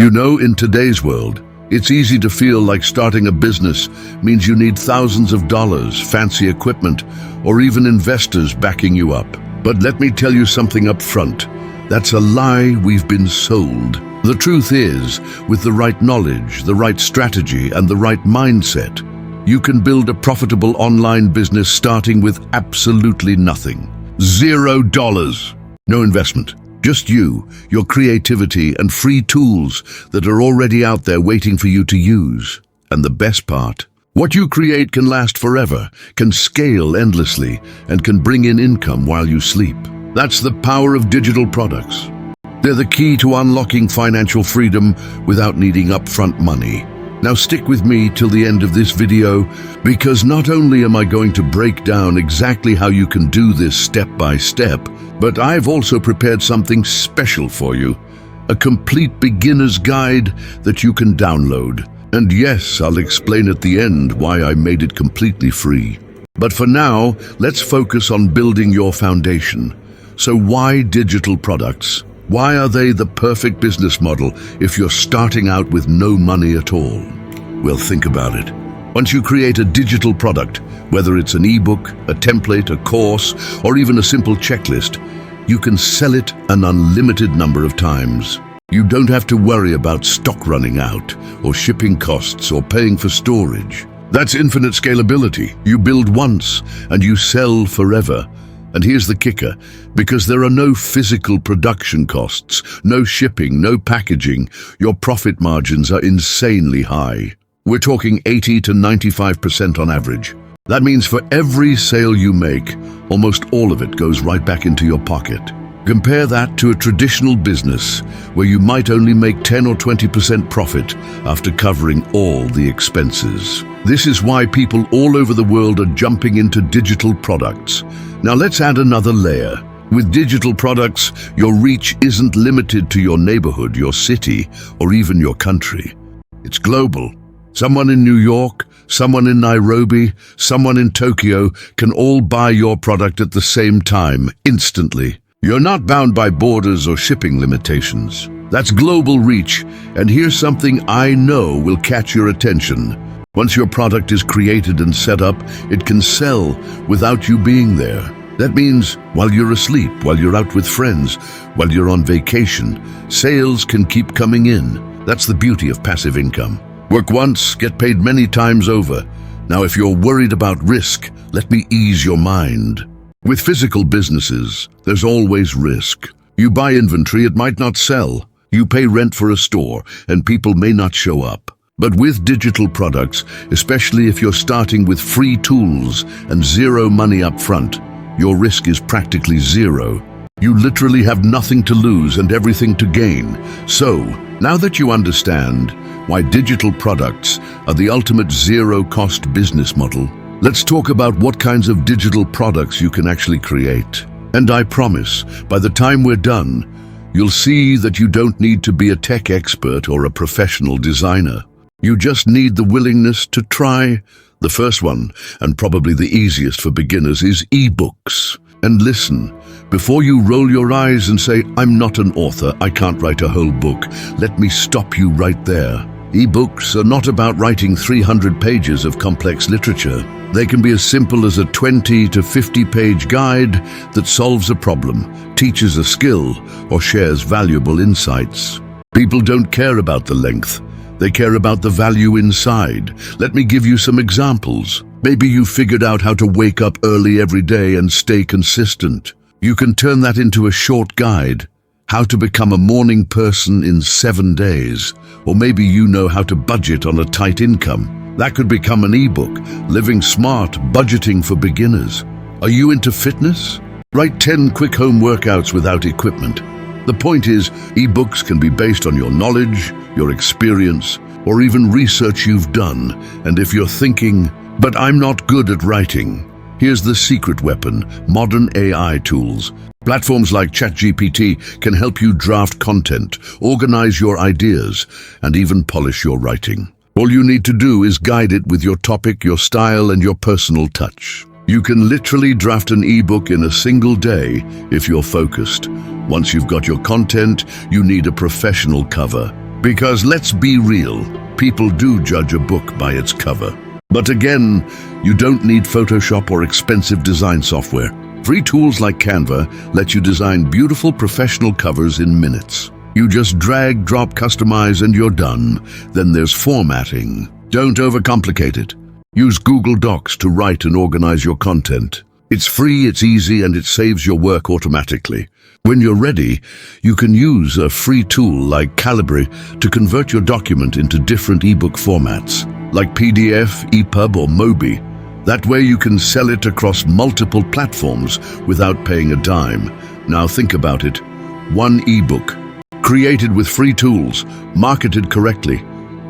You know, in today's world, it's easy to feel like starting a business means you need thousands of dollars, fancy equipment, or even investors backing you up. But let me tell you something up front. That's a lie we've been sold. The truth is, with the right knowledge, the right strategy, and the right mindset, you can build a profitable online business starting with absolutely nothing. $0. No investment. Just you, your creativity, and free tools that are already out there waiting for you to use. And the best part, what you create can last forever, can scale endlessly, and can bring in income while you sleep. That's the power of digital products. They're the key to unlocking financial freedom without needing upfront money. Now stick with me till the end of this video, because not only am I going to break down exactly how you can do this step by step, but I've also prepared something special for you, a complete beginner's guide that you can download. And yes, I'll explain at the end why I made it completely free. But for now, let's focus on building your foundation. So why digital products? Why are they the perfect business model if you're starting out with no money at all? Well, think about it. Once you create a digital product, whether it's an ebook, a template, a course, or even a simple checklist, you can sell it an unlimited number of times. You don't have to worry about stock running out, or shipping costs, or paying for storage. That's infinite scalability. You build once, and you sell forever. And here's the kicker, because there are no physical production costs, no shipping, no packaging, your profit margins are insanely high. We're talking 80 to 95% on average. That means for every sale you make, almost all of it goes right back into your pocket. Compare that to a traditional business where you might only make 10 or 20% profit after covering all the expenses. This is why people all over the world are jumping into digital products. Now let's add another layer. With digital products, your reach isn't limited to your neighborhood, your city, or even your country. It's global. Someone in New York, someone in Nairobi, someone in Tokyo can all buy your product at the same time, instantly. You're not bound by borders or shipping limitations. That's global reach, and here's something I know will catch your attention. Once your product is created and set up, it can sell without you being there. That means while you're asleep, while you're out with friends, while you're on vacation, sales can keep coming in. That's the beauty of passive income. Work once, get paid many times over. Now, if you're worried about risk, let me ease your mind. With physical businesses, there's always risk. You buy inventory, it might not sell. You pay rent for a store, and people may not show up. But with digital products, especially if you're starting with free tools and zero money up front, your risk is practically zero. You literally have nothing to lose and everything to gain. So, now that you understand why digital products are the ultimate zero-cost business model, let's talk about what kinds of digital products you can actually create. And I promise, by the time we're done, you'll see that you don't need to be a tech expert or a professional designer. You just need the willingness to try. The first one, and probably the easiest for beginners, is eBooks. And listen, before you roll your eyes and say, "I'm not an author, I can't write a whole book," let me stop you right there. eBooks are not about writing 300 pages of complex literature. They can be as simple as a 20 to 50-page guide that solves a problem, teaches a skill, or shares valuable insights. People don't care about the length. They care about the value inside. Let me give you some examples. Maybe you figured out how to wake up early every day and stay consistent. You can turn that into a short guide. How to become a morning person in 7 days. Or maybe you know how to budget on a tight income. That could become an ebook, Living Smart, Budgeting for Beginners. Are you into fitness? Write 10 quick home workouts without equipment. The point is, ebooks can be based on your knowledge, your experience, or even research you've done. And if you're thinking, "But I'm not good at writing," here's the secret weapon: modern AI tools. Platforms like ChatGPT can help you draft content, organize your ideas, and even polish your writing. All you need to do is guide it with your topic, your style, and your personal touch. You can literally draft an ebook in a single day if you're focused. Once you've got your content, you need a professional cover. Because let's be real, people do judge a book by its cover. But again, you don't need Photoshop or expensive design software. Free tools like Canva let you design beautiful professional covers in minutes. You just drag, drop, customize, and you're done. Then there's formatting. Don't overcomplicate it. Use Google Docs to write and organize your content. It's free, it's easy, and it saves your work automatically. When you're ready, you can use a free tool like Calibri to convert your document into different ebook formats, like PDF, EPUB, or Mobi. That way you can sell it across multiple platforms without paying a dime. Now think about it. One ebook, created with free tools, marketed correctly,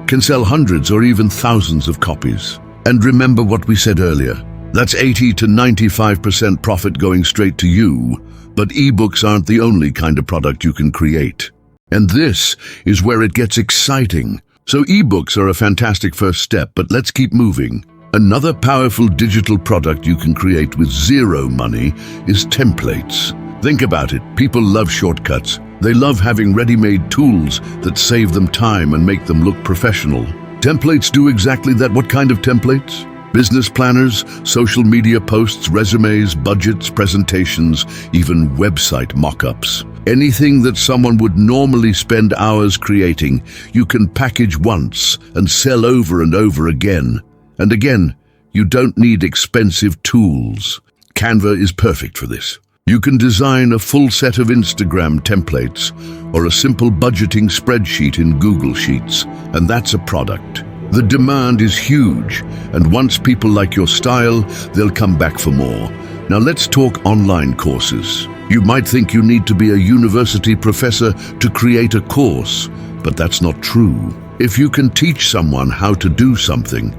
can sell hundreds or even thousands of copies. And remember what we said earlier. That's 80 to 95% profit going straight to you. But ebooks aren't the only kind of product you can create. And this is where it gets exciting. So ebooks are a fantastic first step, but let's keep moving. Another powerful digital product you can create with zero money is templates. Think about it. People love shortcuts. They love having ready-made tools that save them time and make them look professional. Templates do exactly that. What kind of templates? Business planners, social media posts, resumes, budgets, presentations, even website mock-ups. Anything that someone would normally spend hours creating, you can package once and sell over and over again. And again, you don't need expensive tools. Canva is perfect for this. You can design a full set of Instagram templates or a simple budgeting spreadsheet in Google Sheets, and that's a product. The demand is huge, and once people like your style, they'll come back for more. Now let's talk online courses. You might think you need to be a university professor to create a course, but that's not true. If you can teach someone how to do something,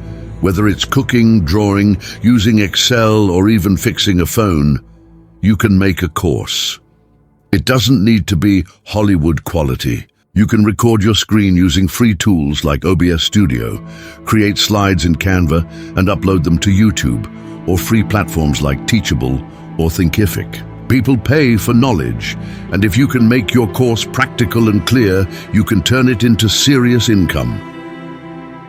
whether it's cooking, drawing, using Excel, or even fixing a phone, you can make a course. It doesn't need to be Hollywood quality. You can record your screen using free tools like OBS Studio, create slides in Canva, and upload them to YouTube, or free platforms like Teachable or Thinkific. People pay for knowledge, and if you can make your course practical and clear, you can turn it into serious income.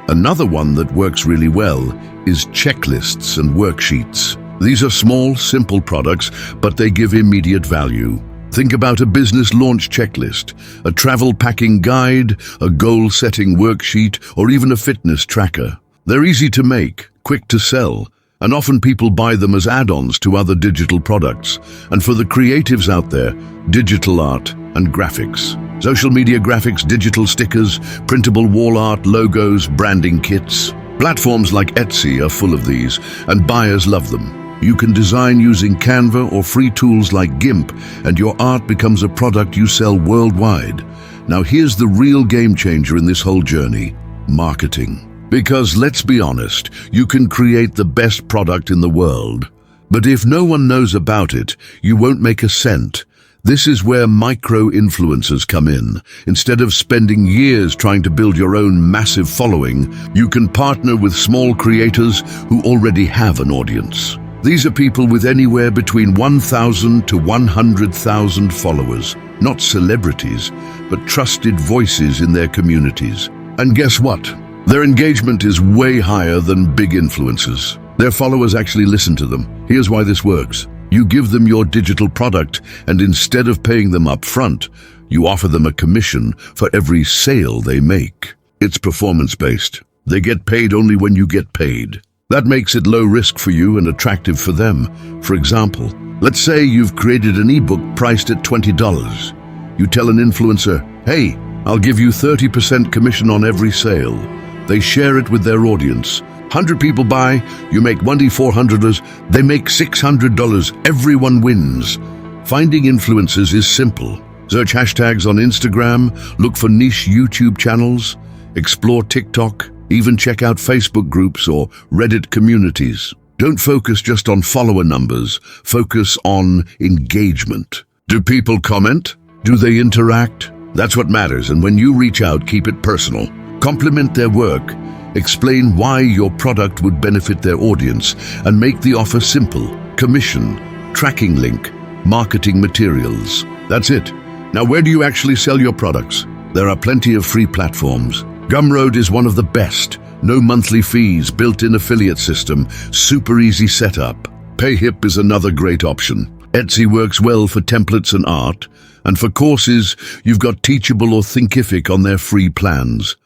Another one that works really well is checklists and worksheets. These are small, simple products, but they give immediate value. Think about a business launch checklist, a travel packing guide, a goal-setting worksheet, or even a fitness tracker. They're easy to make, quick to sell, and often people buy them as add-ons to other digital products. And for the creatives out there, digital art and graphics. Social media graphics, digital stickers, printable wall art, logos, branding kits. Platforms like Etsy are full of these, and buyers love them. You can design using Canva or free tools like GIMP, and your art becomes a product you sell worldwide. Now here's the real game changer in this whole journey: marketing. Because let's be honest, you can create the best product in the world, but if no one knows about it, you won't make a cent. This is where micro-influencers come in. Instead of spending years trying to build your own massive following, you can partner with small creators who already have an audience. These are people with anywhere between 1,000 to 100,000 followers, not celebrities, but trusted voices in their communities. And guess what? Their engagement is way higher than big influencers. Their followers actually listen to them. Here's why this works. You give them your digital product, and instead of paying them up front, you offer them a commission for every sale they make. It's performance-based. They get paid only when you get paid. That makes it low risk for you and attractive for them. For example, let's say you've created an ebook priced at $20. You tell an influencer, "Hey, I'll give you 30% commission on every sale." They share it with their audience. 100 people buy, you make $2,400, they make $600, everyone wins. Finding influencers is simple. Search hashtags on Instagram, look for niche YouTube channels, explore TikTok, even check out Facebook groups or Reddit communities. Don't focus just on follower numbers, focus on engagement. Do people comment? Do they interact? That's what matters, and when you reach out, keep it personal. Compliment their work. Explain why your product would benefit their audience, and make the offer simple. Commission, tracking link, marketing materials. That's it. Now, where do you actually sell your products? There are plenty of free platforms. Gumroad is one of the best. No monthly fees, built-in affiliate system, super easy setup. Payhip is another great option. Etsy works well for templates and art. And for courses, you've got Teachable or Thinkific on their free plans.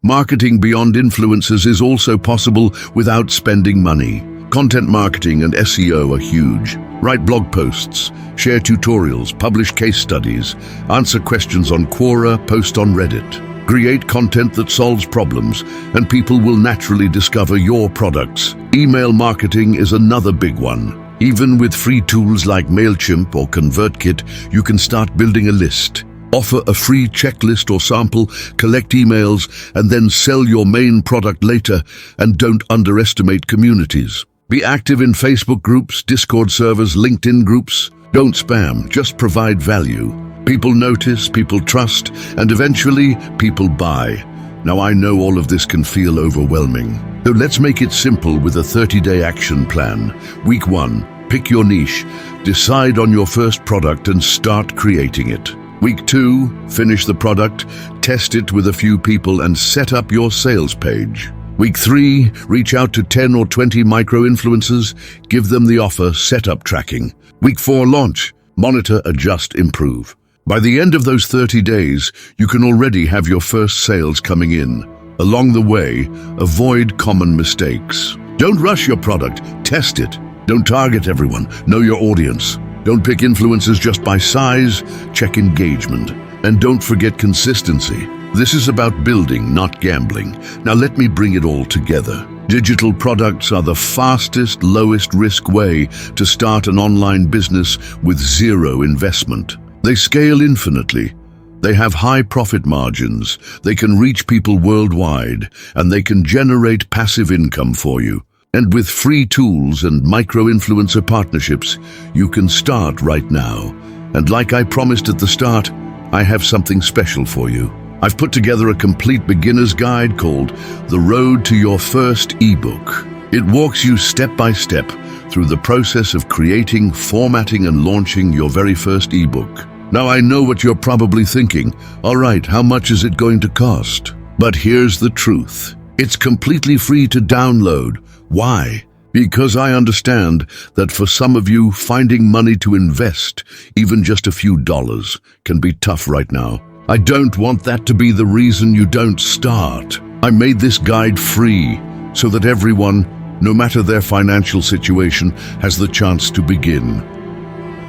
Marketing beyond influencers is also possible without spending money. Content marketing and SEO are huge. Write blog posts, share tutorials, publish case studies, answer questions on Quora, post on Reddit. Create content that solves problems, and people will naturally discover your products. Email marketing is another big one. Even with free tools like MailChimp or ConvertKit, you can start building a list. Offer a free checklist or sample, collect emails, and then sell your main product later, and don't underestimate communities. Be active in Facebook groups, Discord servers, LinkedIn groups. Don't spam, just provide value. People notice, people trust, and eventually, people buy. Now I know all of this can feel overwhelming. So let's make it simple with a 30-day action plan. Week 1, pick your niche, decide on your first product and start creating it. Week 2, finish the product, test it with a few people and set up your sales page. Week 3, reach out to 10 or 20 micro-influencers, give them the offer, setup tracking. Week 4, launch, monitor, adjust, improve. By the end of those 30 days, you can already have your first sales coming in. Along the way, avoid common mistakes. Don't rush your product, test it. Don't target everyone, know your audience. Don't pick influencers just by size, check engagement. And don't forget consistency. This is about building, not gambling. Now let me bring it all together. Digital products are the fastest, lowest risk way to start an online business with zero investment. They scale infinitely. They have high profit margins. They can reach people worldwide, and they can generate passive income for you. And with free tools and micro-influencer partnerships, you can start right now. And like I promised at the start, I have something special for you. I've put together a complete beginner's guide called The Road to Your First eBook. It walks you step by step through the process of creating, formatting, and launching your very first ebook. Now I know what you're probably thinking. All right, how much is it going to cost? But here's the truth. It's completely free to download. Why? Because I understand that for some of you, finding money to invest, even just a few dollars, can be tough right now. I don't want that to be the reason you don't start. I made this guide free so that everyone, no matter their financial situation, has the chance to begin.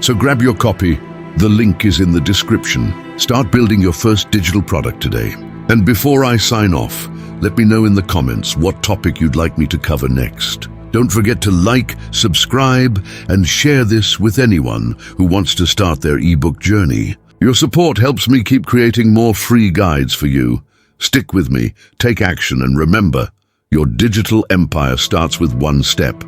So grab your copy. The link is in the description. Start building your first digital product today. And before I sign off, let me know in the comments what topic you'd like me to cover next. Don't forget to like, subscribe, and share this with anyone who wants to start their ebook journey. Your support helps me keep creating more free guides for you. Stick with me, take action, and remember, your digital empire starts with one step.